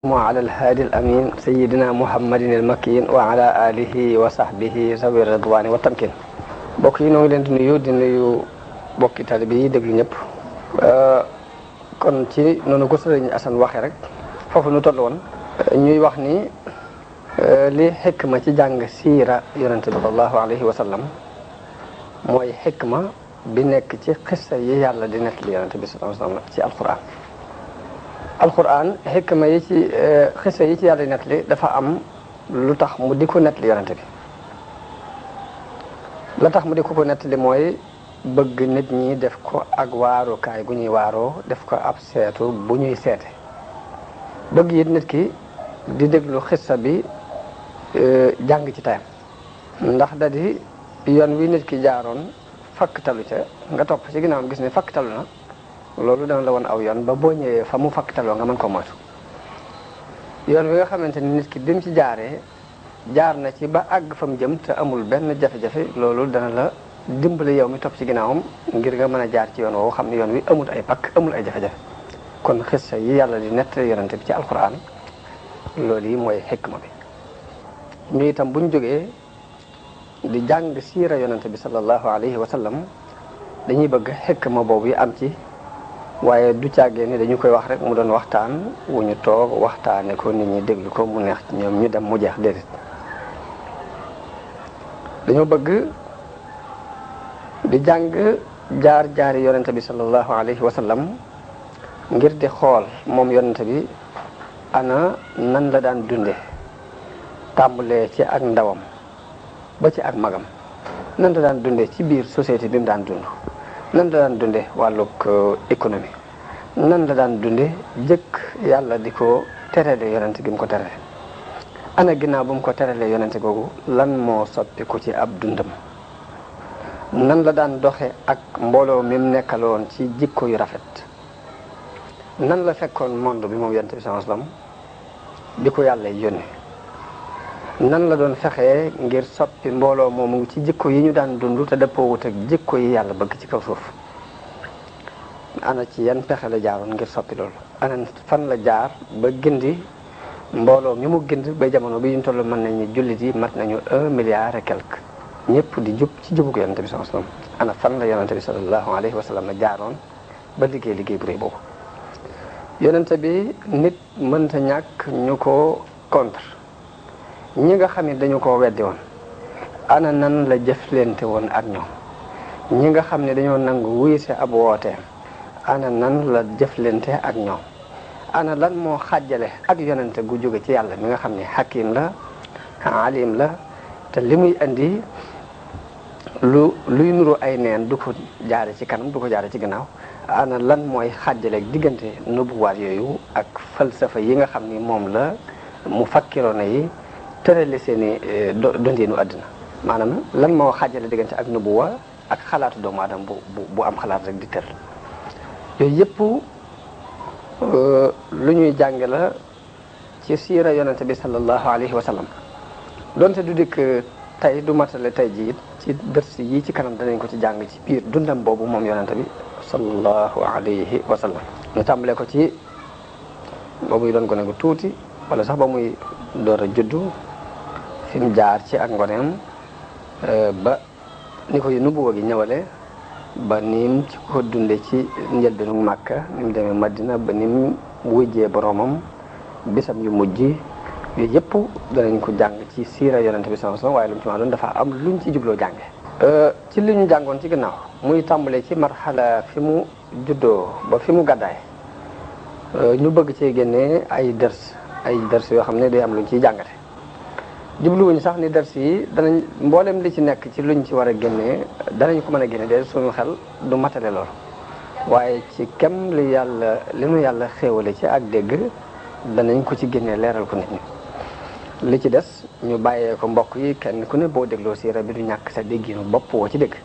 على الهادي الأمين سيدنا محمد المكين وعلى آله وصحبه ذوي الرضوان والتمكين mbokk yi noo ngi leen di nuyu bokki taalibe yi déglu ñëpp kon ci noonu ko sëriñ Assane waxee rek foofu nu toll woon ñuy wax ni li xikma ci jàng siira yonente bi sallallahu alayhi wa sallam mooy xikma bi nekk ci xissa yi yàlla di nettali yonente bi sallallahu alayhi wa sallam ci alquran xikma yi ci xissa yi ci yàlla di nettali dafa am lu tax mu di ko nettali yonente bi la tax mu di ko nettali mooy bëgg nit ñi def ko ak waarukaay gu ñuy waaroo def ko ab seetu bu ñuy seete bëgg it nit ki di déglu xissa bi jàng ci tayam ndax da di yoon wi nit ki jaaroon fakktalu ca nga topp ci ginnaawam gis ne fakktalu na loolu dana la woon aw yoon ba boo ñëwee fa mu fakktaloo nga mën ko moytu yoon wi nga xamante ni nit ki bi mu ci jaaree jaar na ci ba àgg fa mu jëm te amul benn jafe-jafe loolu dana la dimbali yow mi topp ci ginnaawam ngir nga mën a jaar ci yoon woowu xam ne yoon wi amul ay pakk amul ay jafe-jafe kon xissa yi yàlla di nettali yonente bi ci alquran loolu yi mooy xikma bi ñu itam buñ jógee di jàng siira yonente bi sallallahu alayhi wa sallam dañuy bëgg xikma boobu yi am ci waaye du càggee ni dañu koy wax rek mu doon waxtaan wu ñu toog waxtaane ko nit ñi déglu ko mu neex ci ñoom ñu dem mu jeex déedéet dañoo bëgg di jàng jaar-jaari yonente bi sallallahu alayhi wa sallam ngir di xool moom yonente bi ana nan la daan dunde tàmbalee ci ak ndawam ba ci ak magam nan la daan dunde ci biir société bi mu daan dund nan la daan dunde wàllug économie nan la daan dunde jëkk yàlla di ko terale yonente gi mu ko terale ana ginnaaw bu mu ko teralee yonente googu lan moo soppiku ci ab dundam nan la daan doxe ak mbooloo mi mu nekkaloon ci jikko yu rafet nan la fekkoon monde bi moom yonente bi sallallahu alayhi wasallam bi ko yàlla yónni nan la doon fexee ngir soppi mbooloo moomu ci jikko yi ñu daan dund te dëppoowut ak jikko yi yàlla bëgg ci kaw suuf ana ci yan pexe la jaaroon ngir soppi loolu ana fan la jaar ba gindi mbooloo mi mu gind ba jamono bi ñu toll mën nañu jullit yi mat nañu 1 milliard et quelque ñëpp di jub ci jubug yonente bi sallallahu alayhi wasallam ana fan la yonente bi sallallahu alayhi wasallam jaaroon ba liggéey bu rëy boobu yonente bi nit mënta ñàkk ñu ko contre ñi nga xam ne dañu ko weddi woon ana nan la jëflante woon ak ñoom ñi nga xam ne dañoo nangu wuy si ab wooteem ana nan la jëflante ak ñoom ana lan moo xàjjale ak yonente gu jóge ci yàlla mi nga xam ne hakim la alim la te li muy indi luy nuru ay neen du ko jaare ci kanam du ko jaare ci ginnaaw ana lan mooy xàjjale diggante nubuwaat yooyu ak falsafa yi nga xam ni moom la mu fakkiroona yi tërale seeni dondinu àddina maanaam lan moo xàjjale diggante ak nubuwa ak xalaatu doomu aadama bu am xalaat rek di tër yooyu yëpp lu ñuy jàng la ci siira yonente bi sallallahu alayhi wa sallam donte du dikk tey du matale tey ji it ci dërs yi ci kanam danañ ko ci jàng ci biir dundam boobu moom yonente bi sallallahu alayhi wa sallam ñu tàmbalee ko ci ba muy doon gone gu tuuti wala sax ba muy door a juddu fi mu jaar ci ak ngoneem ba ni ko nubuwa gi ñëwale ba nim ci ko dunde ci njëlbeenu Màkka ni mu demee Madina ba ni mu wujjee boroomam bisam yu mujj yooyu yëpp danañ ko jàng ci siira yonente bi sallallahu alayhi wasallam waaye lu mu ci ma doon dafa am luñ ci jubloo jànge ci li ñu jàngoon ci gannaaw muy tàmbalee ci marxala fi mu juddoo ba fi mu gàddaay ñu bëgg cee génnee ay dërs yoo xam ne day am luñ ciy jàngate jubluwuñu sax ni dërs yi danañ mboolem li ci nekk ci luñ ci war a génnee danañ ko mën a génne de suñu xel du matale lool waaye ci kem li nu yàlla xéewale ci ak dégg danañ ko ci génnee leeral ko nit ñi li ci des ñu bàyyee ko mbokk yi kenn ku ne boo dégloo siira bi du ñàkk sa dégginu bopp woo ci dégg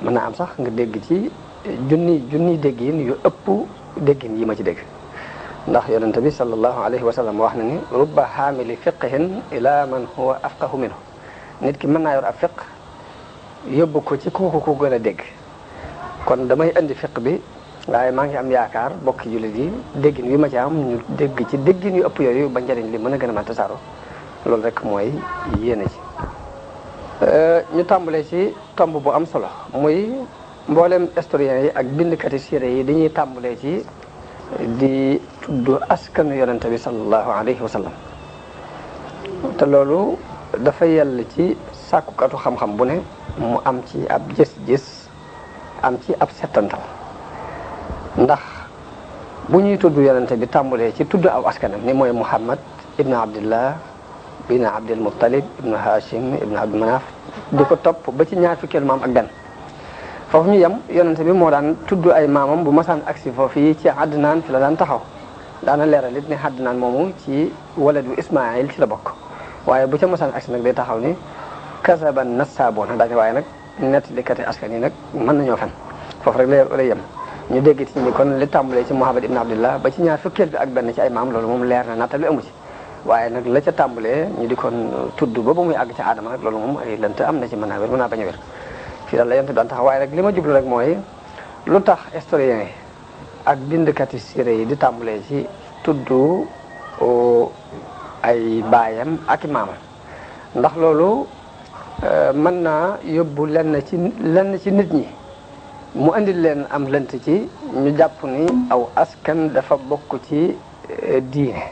mën na am sax nga dégg ci junni déggin yu ëpp déggin yi ma ci dégg ndax yonente bi sallallahu alayhi wa sallam wax na ni rubba xaamili fiqhin ila man huwa afqahu minhu nit ki mën naa yor ab fiq yóbbu ko ci kooku ko gën a dégg kon damay indi fiq bi waaye maa ngi am yaakaar bokki jullit yi déggin wi ma ci am ñu dégg ci déggin yu ëpp yooyu ba njëriñ li mën a gën a mën tasaaroo loolu rek mooy yéene ci ñu tàmbalee ci tomb bu am solo muy mboolem historiens yi ak bindkati siire yi dañuy tàmbalee ci di tudd askanu yonente bi sallallahu alayhi wa sallam te loolu dafa yell ci sàkkukatu xam-xam bu ne mu am ci ab gis-gis am ci ab settantal ndax bu ñuy tudd yonente bi tàmbalee ci tudd aw askanam ni mooy Muhammad ibn Abdillah bin Abdul Muttalib ibn Hashim ibn Abdul Manaf di ko topp ba ci ñaar fukkeelu maam ak benn foofu ñu yem yonente bi moo daan tudd ay maamam bu masaan agsi foofu yi ci Adnaan fi la daan taxaw daana leeral it ne Adnaan moomu ci waladu Ismaayil ci la bokk waaye bu ca masaan agsi nag day taxaw ni kasaban nassaaboona daane waaye nag nettalikati askan yi nag mën nañoo fen foofu rek lay yem ñu dégg ci ni kon li tàmbalee ci Muhammad ibn Abdillah ba ci ñaar fukkeel bi ak benn ci ay maam loolu moom leer na nattali amu ci waaye nag la ca tàmbalee ñu di kon tudd ba muy àgg ci aadama nag loolu moom ay lënt am na ci mën naa wér mën naa bañ a wér fii daal la yonent bi daan tax waaye nag li ma jublu rek mooy lu tax historien yi ak bindkati siire yi di tàmbalee ci tudd ay baayam ak i maamam ndax loolu mën naa yóbbu lenn ci nit ñi mu andil leen am lënt ci ñu jàpp ni aw askan dafa bokk ci diine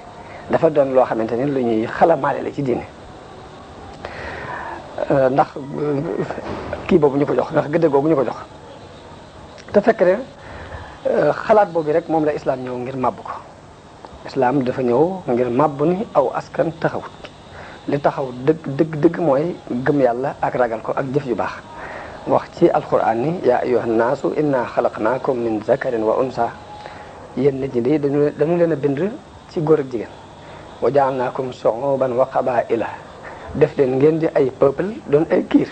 dafa doon loo xamante ni lu ñuy xalamaale la ci diine ndax kii boobu ñu ko jox ndax gëdd googu ñu ko jox te fekk ne xalaat boobu rek moom la islam ñëw ngir màbb ko islam dafa ñëw ngir màbb ni aw askan taxawut li taxaw dëgg mooy gëm yàlla ak ragal ko ak jëf yu baax wax ci alquran ni yaa ayyuhan naasu inna xalaqnaakum min zakarin wa unsa yéen nit ñi di dañu leen a bind ci góor ak jigéen wa jaalnaakum shuuban wa qabaa'ila def leen ngeen di ay peuple doon ay kiir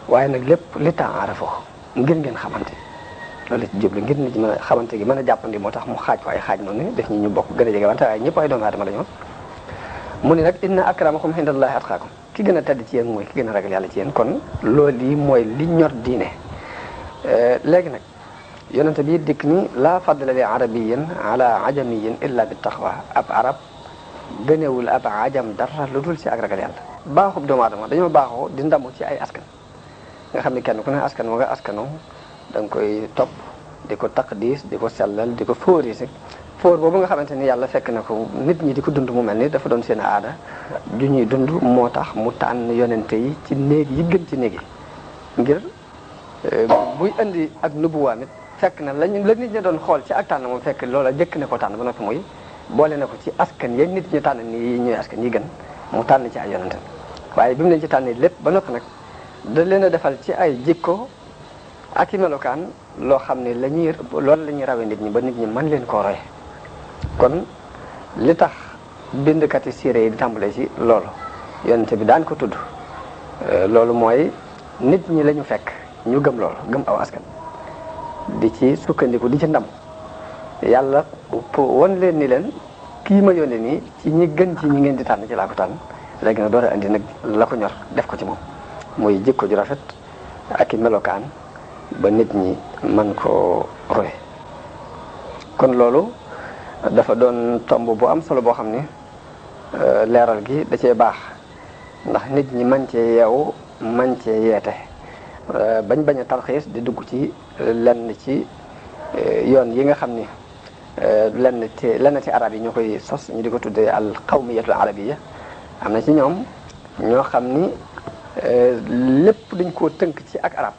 waaye nag lépp li ta'aarafu ngir ngeen xamante loolu ci jublu ngir nit ñi mën a xamante gi mën a jàppandi moo tax mu xaaj ko ay xaaj noonu def ñu bokk gën a jege wante waaye ñëpp ay doomu aadama la ñoon mu ni nag inna akramakum indallahi atqaakum ki gën a tedd ci yéen mooy ki gën a ragal yàlla ci yéen kon loolu yi mooy li ñor diine léegi nag yonente bi dikk ni laa fadla li arabiyin ala ajamiyin illa bi taqwa ab arab gënewul ab ajam dara lu dul ci ak ragal yàlla baaxub doomu aadama dañoo baaxoo di ndamu ci ay askan nga xam ne kenn ku ne askan wa nga askano da nga koy topp di ko taqdis di ko sellal di ko fóorise fóor boobu nga xamante ni yàlla fekk na ko nit ñi di ko dund mu mel ni dafa doon seen aada ju ñuy dund moo tax mu tànn yonente yi ci néeg yi gën ci néeg yi ngir buy indi ak nubuwaam it fekk na la nit ñi doon xool ci ak tànn moom fekk loola jëkk ne ko tànn ba noppi muy boole na ko ci askan yañ nit ñi tànn ni ñooy askan yi gën mu tànn ci ay yonente waaye bi mu leen ci tànn lépp ba noppi nag da leen a defal ci ay jikko ak i melokaan loo xam ne loolu la ñuy rawee nit ñi ba nit ñi mën leen koo roye kon li tax bindkati siire yi di tàmbalee ci loolu yonente bi daan ko tudd loolu mooy nit ñi la ñu fekk ñu gëm loolu gëm aw askan di ci sukkandiku di ci ndam yàlla won leen ni leen kii ma yónnee nii ci ñi gën ci ñi ngeen di tànn ci laa ko tànn léegi nag door a indi nag la ko ñor def ko ci moom muy jikko ju rafet ak i melokaan ba nit ñi mën koo roy kon loolu dafa doon tomb bu am solo boo xam ni leeral gi da cee baax ndax nit ñi man cee yeewu man cee yeete bañ a tarxiis di dugg ci lenn ci yoon yi nga xam ni lenn ci arab yi ñoo koy sos ñu di ko tuddee al qawmiyatul arabiyya am na ci ñoom ñoo xam ni lépp dañ koo tënk ci ak arab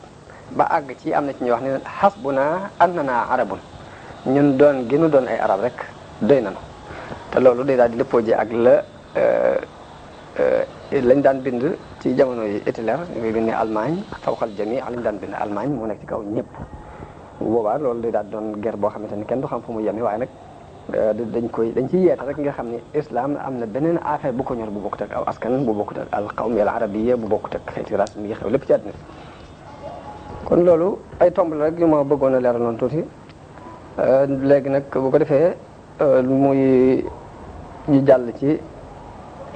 ba àgg ci am na ci ñuy wax ne hasbuna annana arabun ñun doon gënu doon ay arab rek doy nañu te loolu day daal di léppoo ji ak lañ daan bind ci jamono yi Hitler ñu ngi bind Allemagne fawqal jami lañ daan bind Allemagne moo nekk ci kaw ñëpp bu boobaa loolu day daal doon guerre boo xamante ni kenn du xam fu mu yemi waaye nag dañ ciy yeete rek nga xam ni islam am na beneen affaire bu ko ñor bu bokkut ak aw askan bu bokkut ak al qawmi al arabiyya bu bokkut ak xeeti race mi xew lépp ci àddina kon loolu ay tomb la rek yu ma bëggoon a leeral noonu tuuti léegi nag bu ko defee muy ñu jàll ci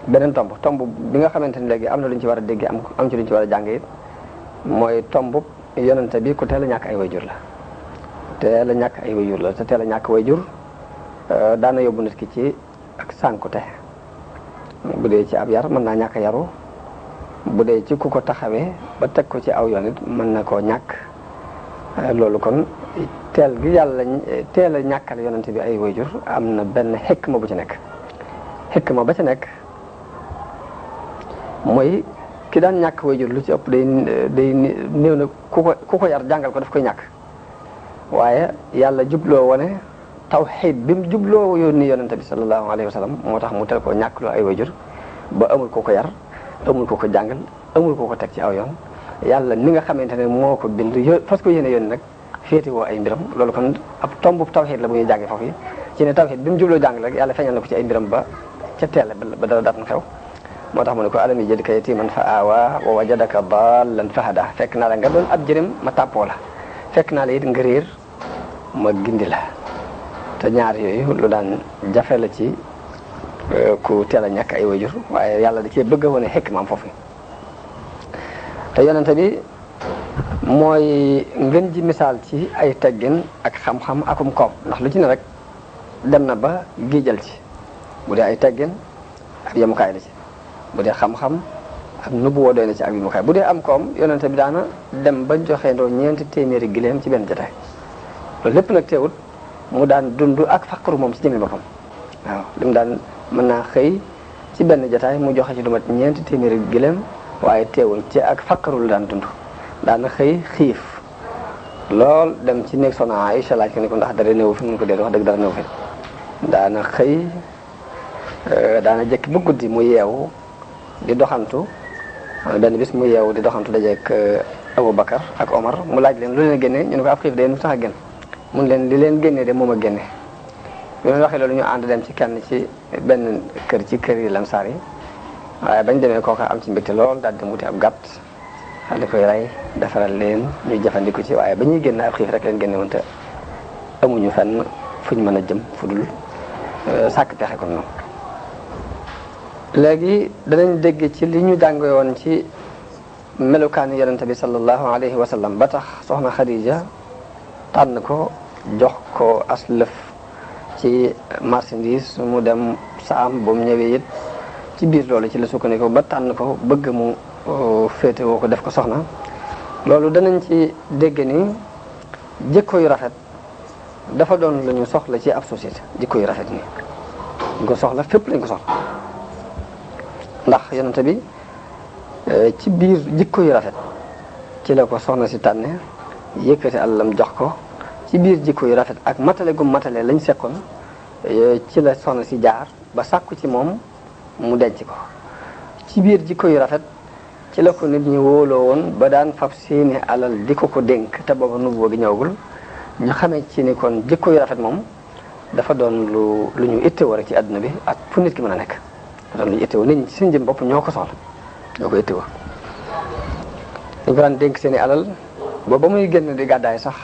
beneen tomb bi nga xamante ni léegi am na lu ñu ci war a dégg am ci lu ñu ci war a jàng it mooy tomb yonente bi ku teel a ñàkk ay wayjur la teel a ñàkk ay wayjur la te teel a ñàkk wayjur daana yóbbu nit ki ci ak sànkute bu dee ci ab yar mën naa ñàkk yaru bu dee ci ku ko taxawee ba teg ko ci aw yoon it mën na koo ñàkk loolu kon teel gi yàlla teel a ñàkkal yonente bi ay wayjur am na benn xikma bu ci nekk xikma ba ci nekk mooy ki daan ñàkk wayjur lu ci ëpp day néew na ku ko yar jàngal ko daf koy ñàkk waaye yàlla jubloo wane tawxiid bi mu jubloo yónni yonente bi sallallahu alayhi wa sallam moo tax mu tel koo ñàkk loo ay wayjur ba amul ko ko yar amul ko ko jàngal amul ko ko teg ci aw yoon yàlla ni nga xamante ne moo ko bind fas ko yéene yónni nag féeti woo ay mbiram loolu kon ab tombu tawxiid la bu ñuy jàngi foofu yi ci ne tawxiid bi mu jubloo jàngal rek yàlla feeñal na ko ci ay mbiram ba ca teel ba dara daat na xew moo tax mu ne ko alam yajidka yatiiman fa aawaa wa wajadaka daallan fa hadaa fekk naa la nga doon ab jërim ma tàppoo la fekk naa la it nga réer ma gindi la te ñaar yooyu lu daan jafe la ci ku teel a ñàkk ay wayjur waaye yàlla da cee bëgg a wane xikmaam foofu te yonente bi mooy ngën ji misaal ci ay teggin ak xam-xam akum koom ndax lu ci ne rek dem na ba giijal ci bu dee ay teggin ab yemukaay la ci bu dee xam-xam ak nubuwoo doy na ci ak yemukaay bu dee am koom yonente bi daana dem ba joxe ndoo 400 gileem ci benn jotaay loolu lépp nag teewut mu daan dund ak faqru moom ci jëmmi boppam waaw li mu daan mën naa xëy ci benn jotaay mu joxe ci lu mat 400 gileem waaye teewul ci ak faqru la daan dund daana xëy xiif lool dem ci néeg Soxna Aïcha laaj ko ni ko ndax dara néew fi mun ko dee wax dëgg dara néew fi daana xëy daana jëkk ba guddi mu yeewu di doxantu benn bis mu yeewu di doxantu dajeek Abu Bakar ak Omar mu laaj leen lu leen génne ñu ne ko ab xiif de nu tax a génn mun leen li leen génne de moom a génne bi leen waxee loolu ñu ànd dem ci kenn ci benn kër ci kër yi Lansaar yi waaye bañ demee kooka am ci mbégte lool daal di wuti ab gàtt daal di koy rey defaral leen ñuy jëfandiku ci waaye ba ñuy génn ab xiif rek leen génne woon te amuñu fenn fuñ mën a jëm fu dul sàkk pexe kon noonu léegi danañ dégg ci li ñu jàngee woon ci melukaani yonente bi sallallahu alayhi wa sallam ba tax soxna Khadija tànn ko jox ko aslëf ci marchandise mu dem saam ba mu ñëwee it ci biir loolu ci la sukkandiku ba tànn ko bëgg mu féete woo ko def ko soxna loolu danañ ci dégg ni jikko yu rafet dafa doon lu ñu soxla ci ab société jikko yu rafet ni ñu ko soxla fépp lañ ko soxla ndax yonente bi ci biir jikko yu rafet ci la ko soxna si tànne yëkkati àllam jox ko ci biir jikko yu rafet ak matale gu matale lañ sekkoon ci la soxna si jaar ba sàkku ci moom mu denc ko ci biir jikko yu rafet ci la ko nit ñi wóoloo woon ba daan fab seeni alal di ko dénk te booba nubuwwa gi ñëwagul ñu xamee ci ni kon jikko yu rafet moom dafa doon lu ñu ittewoo rek ci àdduna bi ak fu nit ki mën a nekk dafa doon lu ñu ittewoo nit ñi ci seen jëm bopp ñoo ko soxla ñoo ko ittewoo dañ ko daan dénk seeni alal ba muy génn di gàddaay sax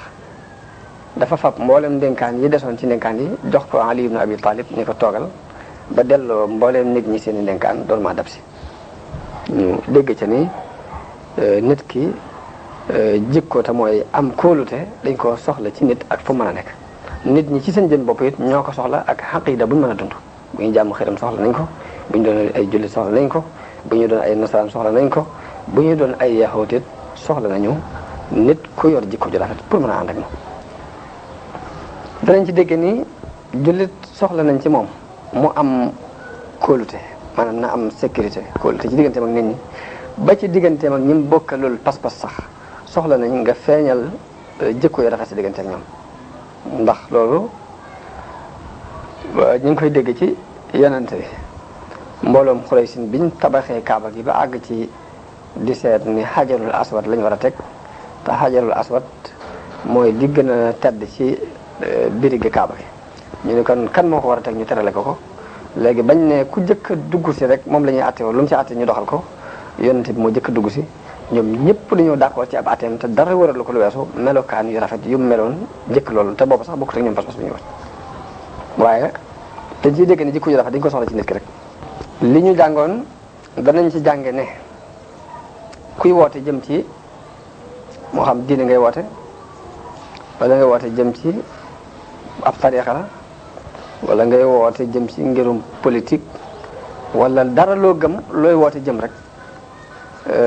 dafa fab mboolem ndénkaan yi desoon ci ndénkaan yi jox ko Ali ibn Abi Talib ni ko toogal ba delloo mbooleem nit ñi seen i ndénkaan doon maa dab si ñu dégg ca ni nit ki jikko te mooy am kóolute dañ ko soxla ci nit ak fu mën a nekk nit ñi ci seen jën bopp it ñoo ko soxla ak xaqiida bu ñu mën a dund bu ñu jàmm xëram soxla nañ ko bu ñu doon ay jullit soxla nañ ko bu ñu doon ay nasaraan soxla nañ ko bu ñu doon ay yaxoot it soxla nañu nit ku yor jikko ju rafet pour mën a ànd ak moom danañ ci dégg ni jullit soxla nañ ci moom mu am kóolute maanaam na am sécurité kóolute ci digganteem ak nit ñi ba ci digganteem ak ñi mu bokkalul pas-pas sax soxla nañ nga feeñal jikko yu rafet ci diggante ak ñoom ndax loolu ñu ngi koy dégg ci yonente bi mbooloom Xuraysin biñ tabaxee Kaaba gi ba àgg ci di seet ni xajarul aswad lañ war a teg te xajarul aswad mooy li gën a tedd ci birigi Kaaba gi ñu ne kon kan moo ko war a teg ñu terale ko léegi bañ ne ku jëkk a dugg si rek moom la ñuy àtte lu mu ci àtte ñu doxal ko yonente bi moo jëkk a dugg si ñoom ñëpp dañoo d'accord ci ab àtteem te dara waralu ko lu weesu melokaan yu rafet yu meloon jëkk loolu te boobu sax bokkut ak ñoom pas-pas bu ñu wax waaye dañ ciy dégg ne jikko yu rafet dañ ko soxla ci nit ki rek li ñu jàngoon danañ ci jànge ne kuy woote jëm ci moo xam diine ngay woote wala ngay woote jëm ci ab tariixa la wala ngay woote jëm ci ngirum politique wala dara loo gëm looy woote jëm rek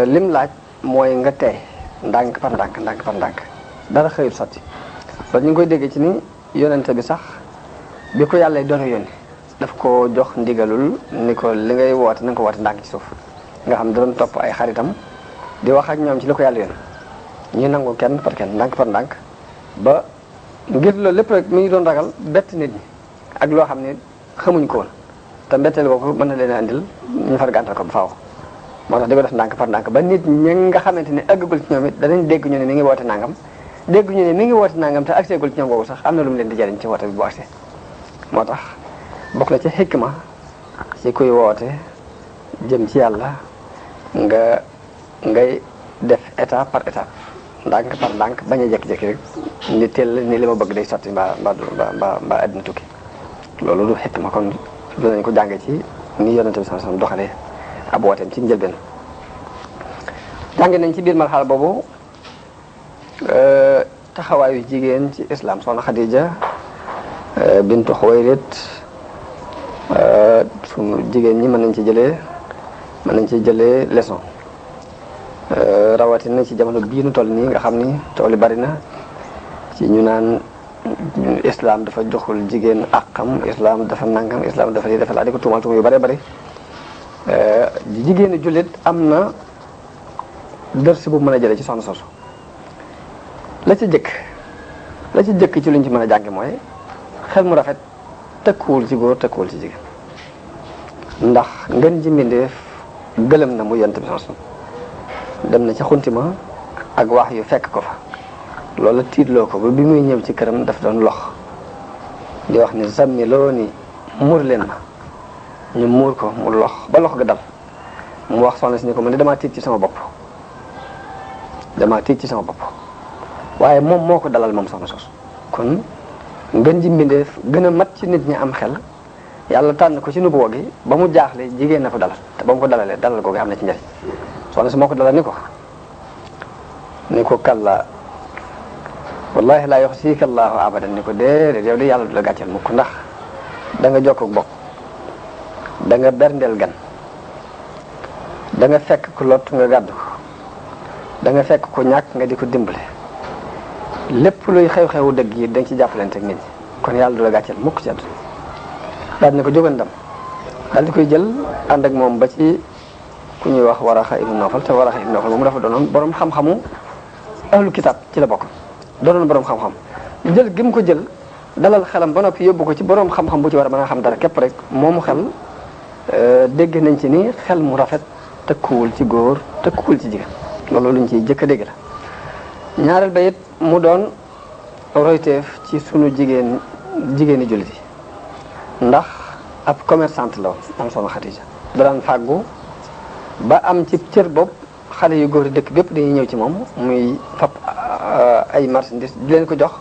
lim laaj mooy nga tey ndànk par ndànk dara xëyul sotti loolu ñu ngi koy déggee ci ni yonente bi sax bi ko yàlla doon yónni daf ko jox ndigalul ni ko li ngay woote na nga ko woote ndànk ci suuf nga xam da doon topp ay xaritam di wax ak ñoom ci li ko yàlla yónni ñu nangu kenn par kenn ndànk par ndànk ba ngir loolu lépp rek mi ngi doon ragal bett nit ñi ak loo xam ne xamuñ ko woon te mbetteel ko mën na leen a andil ñu far gàntal ko ba faaw moo tax di ko def ndànk par ndànk ba nit ñi nga xamante ne àggagul ci ñoom it danañ dégg ñu ne mi ngi woote nangam dégg ñu ne mi ngi woote nangam te agseegul ci ñoom boobu sax am na lu mu leen di jariñ ci woote bi bu agsee moo tax bokk na ci xikma ci kuy woote jëm ci yàlla ngay def étape par étape ndànk par ndànk bañ a jékki-jékki rek ni teel ni li ma bëgg day sotti mbaa àddina tukki loolu du xikma kon dinañ ko jànge ci ni yonente bi sallallahu alayhi wasallam doxalee ab wooteem ci njëlbeen jànge nañ ci biir marxala boobu taxawaayu jigéen ci islam soxna Xadija bintu Xuwaylid sunu jigéen ñi mën nañ ci jëlee leçon rawatina ci jamono bii nu toll nii nga xam ni tool yi bari na ci ñu naan islam dafa joxul jigéen àqam islam dafa nangam islam dafa lii dafa laa di ko tuumal yu bari bari jigéenu jullit am na dërsi bu mën a jëlee ci soxna soosu la ci jëkk ci luñ ci mën a jànge mooy xel mu rafet tëkkuwul ci góor tëkkuwul ci jigéen ndax ngeen ji mbindeef gëlëm na mu yonent bi soxna dem na ci xuntima ak wax yu fekk ko fa loola tiitloo ko ba bi muy ñëw ci këram daf doon lox di wax ni zammi loo ni muur leen ma ñu muur ko mu lox ba lox ga dal mu wax soxna si ni ko man damaa tiit ci sama bopp waaye moom moo ko dalal moom soxna sos kon ngën ji mbindeef gën a mat ci nit ñi am xel yàlla tànn ko ci nubuwa gi ba mu jaaxle jigéen na ko dalal te ba mu ko dalalee dalal googu am na ci njëriñ soxna si moo ko dalal ni ko kalla wallahi laa yuxzika allahu abadan ni ko déedéet yow de yàlla du la gàcceel mukk ndax da nga jokk bokk da nga berndeel gan da nga fekk ku lot nga gàddu ko da nga fekk ku ñàkk nga di ko dimbale lépp luy xew-xewu dëgg yi dañ ci jàppalante ak nit ñi kon yàlla du la gàcceel mukk ci àdduna daal ni ko jógal ndam daal di koy jël ànd ak moom ba ci ku ñuy wax Waraxa ibn Nawfal te Waraxa ibn Nawfal moom dafa doonoon borom xam-xamu ahlu kitaab ci la bokk doonoon borom xam-xam jël gi mu ko jël dalal xelam ba noppi yóbbu ko ci borom xam-xam bu ci war a mën a xam dara képp rek moomu xel dégg nañ ci ni xel mu rafet tëkkuwul ci góor tëkkuwul ci jigéen loolu luñ ciy jëkk a dégg la ñaareel ba it mu doon royteef ci sunu jigéeni jullit yi ndax ab commerçante la woon am soxna Xadija daan fàggu ba am ci cër bopp xale yu góor yi dëkk bépp dañuy ñëw ci moom muy fab ay marchandises di leen ko jox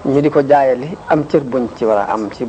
ñu di ko jaayali am cër buñ ci war a am ci